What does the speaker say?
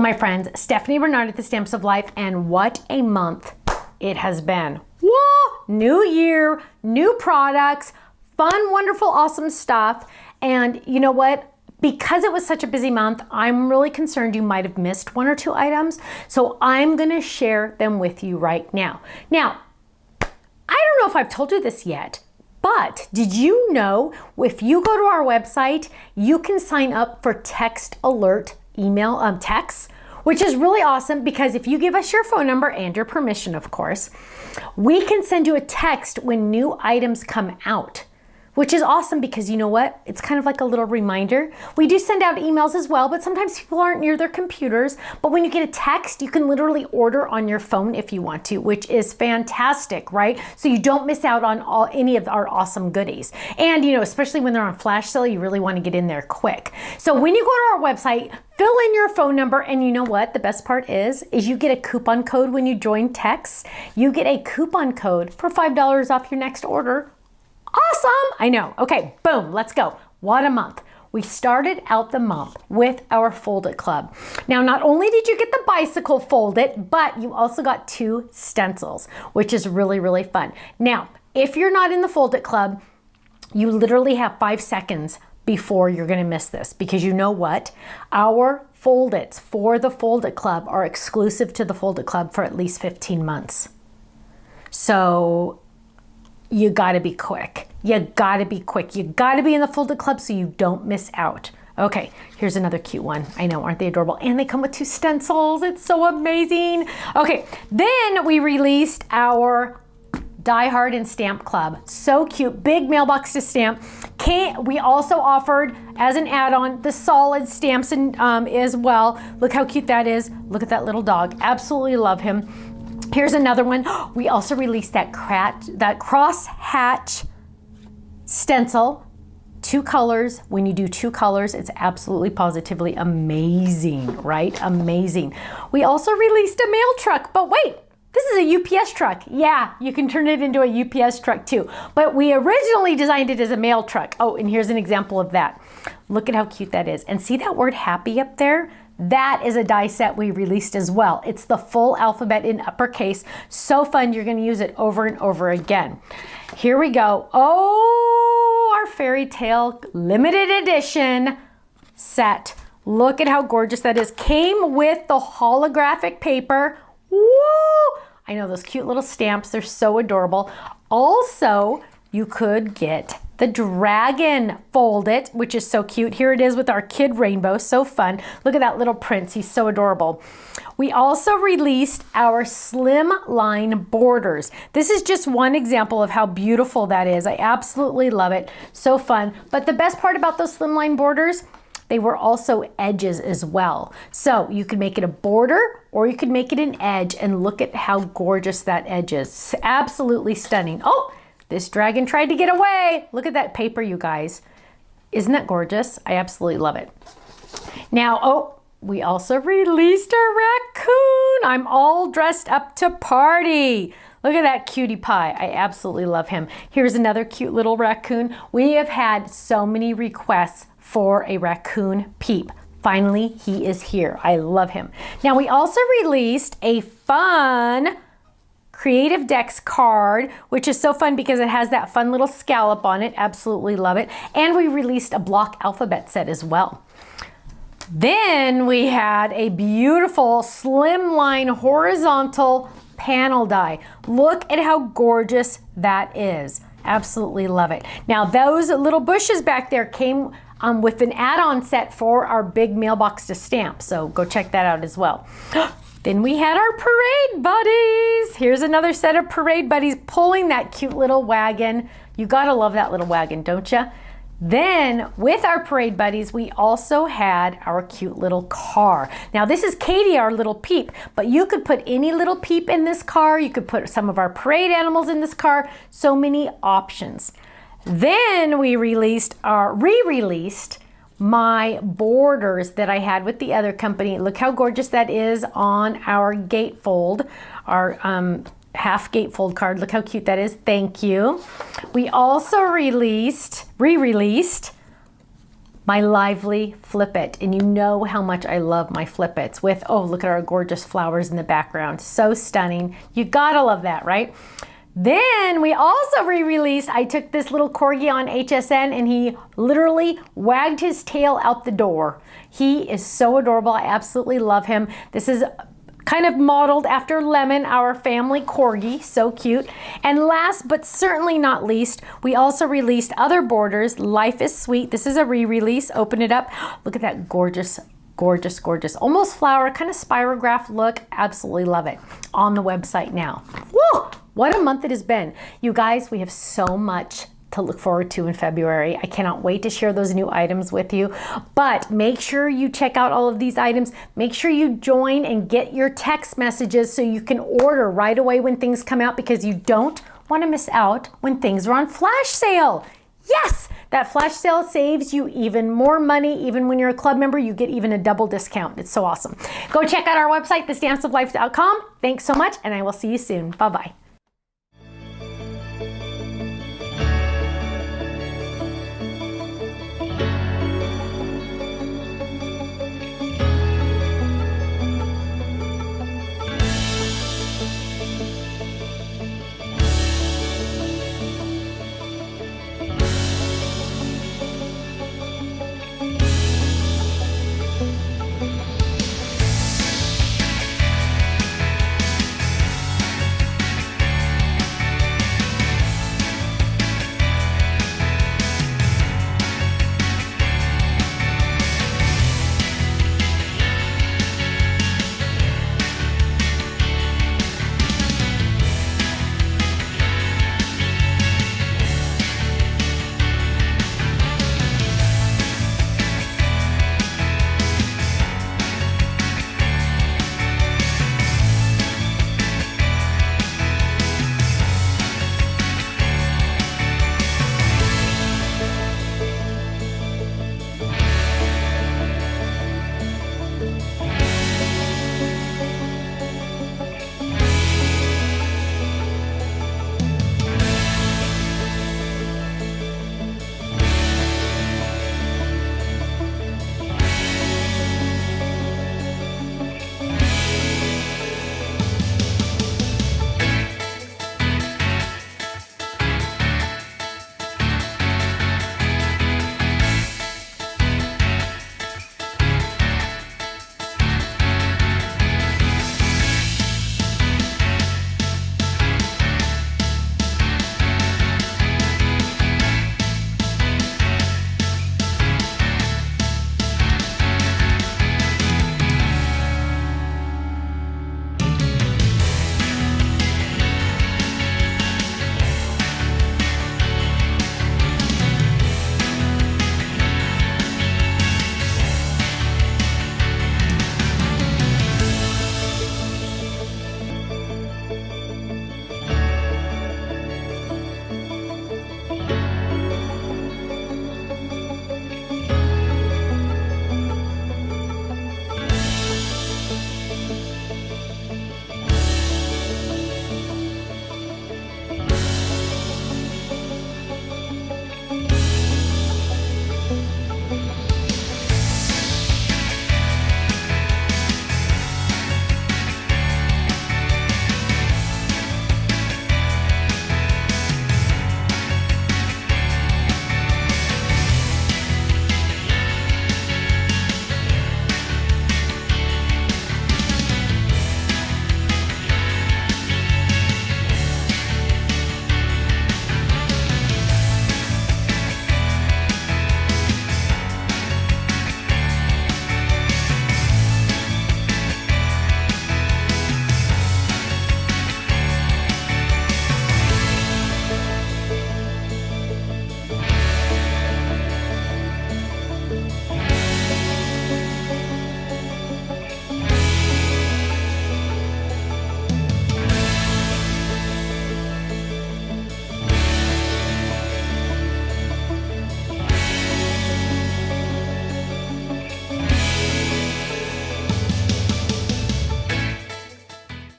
my friends, Stephanie Bernard at the Stamps of Life, and what a month it has been. Whoa! New year, new products, fun, wonderful, awesome stuff. And you know what? Because it was such a busy month, I'm really concerned you might have missed one or two items. So I'm gonna share them with you right now. Now, I don't know if I've told you this yet, but did you know if you go to our website, you can sign up for text alert email texts, which is really awesome because if you give us your phone number and your permission, of course, we can send you a text when new items come out, which is awesome because you know what? It's kind of like a little reminder. We do send out emails as well, but sometimes people aren't near their computers. But when you get a text, you can literally order on your phone if you want to, which is fantastic, right? So you don't miss out on any of our awesome goodies. And you know, especially when they're on flash sale, you really want to get in there quick. So when you go to our website, fill in your phone number, and you know what? The best part is you get a coupon code when you join text. You get a coupon code for $5 off your next order. Awesome! I know. Okay, boom, let's go. What a month. We started out the month with our Fold It Club. Now, not only did you get the bicycle Fold It, but you also got 2 stencils, which is really, really fun. Now, if you're not in the Fold It Club, you literally have 5 seconds before you're gonna miss this, because you know what? Our Fold Its for the Fold It Club are exclusive to the Fold It Club for at least 15 months. So, you gotta be quick. You gotta be quick. You gotta be in the Fold It Club so you don't miss out. Okay, here's another cute one. I know, aren't they adorable? And they come with 2 stencils. It's so amazing. Okay, then we released our Die Hard and Stamp Club. So cute, big mailbox to stamp. We also offered as an add-on the solid stamps as well. Look how cute that is. Look at that little dog. Absolutely love him. Here's another one. We also released that cross hatch stencil, 2 colors. When you do 2 colors, it's absolutely positively amazing, right? Amazing. We also released a mail truck, but wait, this is a UPS truck. Yeah, you can turn it into a UPS truck too. But we originally designed it as a mail truck. Oh, and here's an example of that. Look at how cute that is. And see that word happy up there? That is a die set we released as well. It's the full alphabet in uppercase. So fun, you're gonna use it over and over again. Here we go. Oh, our fairy tale limited edition set. Look at how gorgeous that is. Came with the holographic paper. Whoa! I know those cute little stamps, they're so adorable. Also, you could get the dragon Fold It, which is so cute. Here it is with our kid rainbow, so fun. Look at that little prince, he's so adorable. We also released our slim line borders. This is just one example of how beautiful that is. I absolutely love it, so fun. But the best part about those slim line borders, they were also edges as well. So you could make it a border or you could make it an edge, and look at how gorgeous that edge is. Absolutely stunning. Oh! This dragon tried to get away. Look at that paper, you guys. Isn't that gorgeous? I absolutely love it. Now, oh, we also released a raccoon. I'm all dressed up to party. Look at that cutie pie. I absolutely love him. Here's another cute little raccoon. We have had so many requests for a raccoon peep. Finally, he is here. I love him. Now, we also released a fun Creative Decks card, which is so fun because it has that fun little scallop on it. Absolutely love it. And we released a block alphabet set as well. Then we had a beautiful slimline horizontal panel die. Look at how gorgeous that is. Absolutely love it. Now those little bushes back there came with an add-on set for our big mailbox to stamp. So go check that out as well. Then we had our parade buddies. Here's another set of parade buddies pulling that cute little wagon. You gotta love that little wagon, don't you? Then with our parade buddies, we also had our cute little car. Now this is Katie, our little peep, but you could put any little peep in this car. You could put some of our parade animals in this car. So many options. Then we re-released my borders that I had with the other company. Look how gorgeous that is on our gatefold, our half gatefold card. Look how cute that is. Thank you. We also re-released my Lively Flip It. And you know how much I love my Flip Its with, oh, look at our gorgeous flowers in the background. So stunning. You gotta love that, right? Then we also re-released, I took this little corgi on HSN and he literally wagged his tail out the door. He is so adorable. I absolutely love him. This is kind of modeled after Lemon, our family corgi, so cute. And last but certainly not least, we also released other borders. Life is Sweet. This is a re-release. Open it up. Look at that gorgeous, gorgeous, gorgeous, almost flower, kind of spirograph look. Absolutely love it. On the website now. Woo! What a month it has been. You guys, we have so much to look forward to in February. I cannot wait to share those new items with you. But make sure you check out all of these items. Make sure you join and get your text messages so you can order right away when things come out, because you don't want to miss out when things are on flash sale. Yes, that flash sale saves you even more money. Even when you're a club member, you get even a double discount. It's so awesome. Go check out our website, thestampsoflife.com. Thanks so much, and I will see you soon. Bye-bye.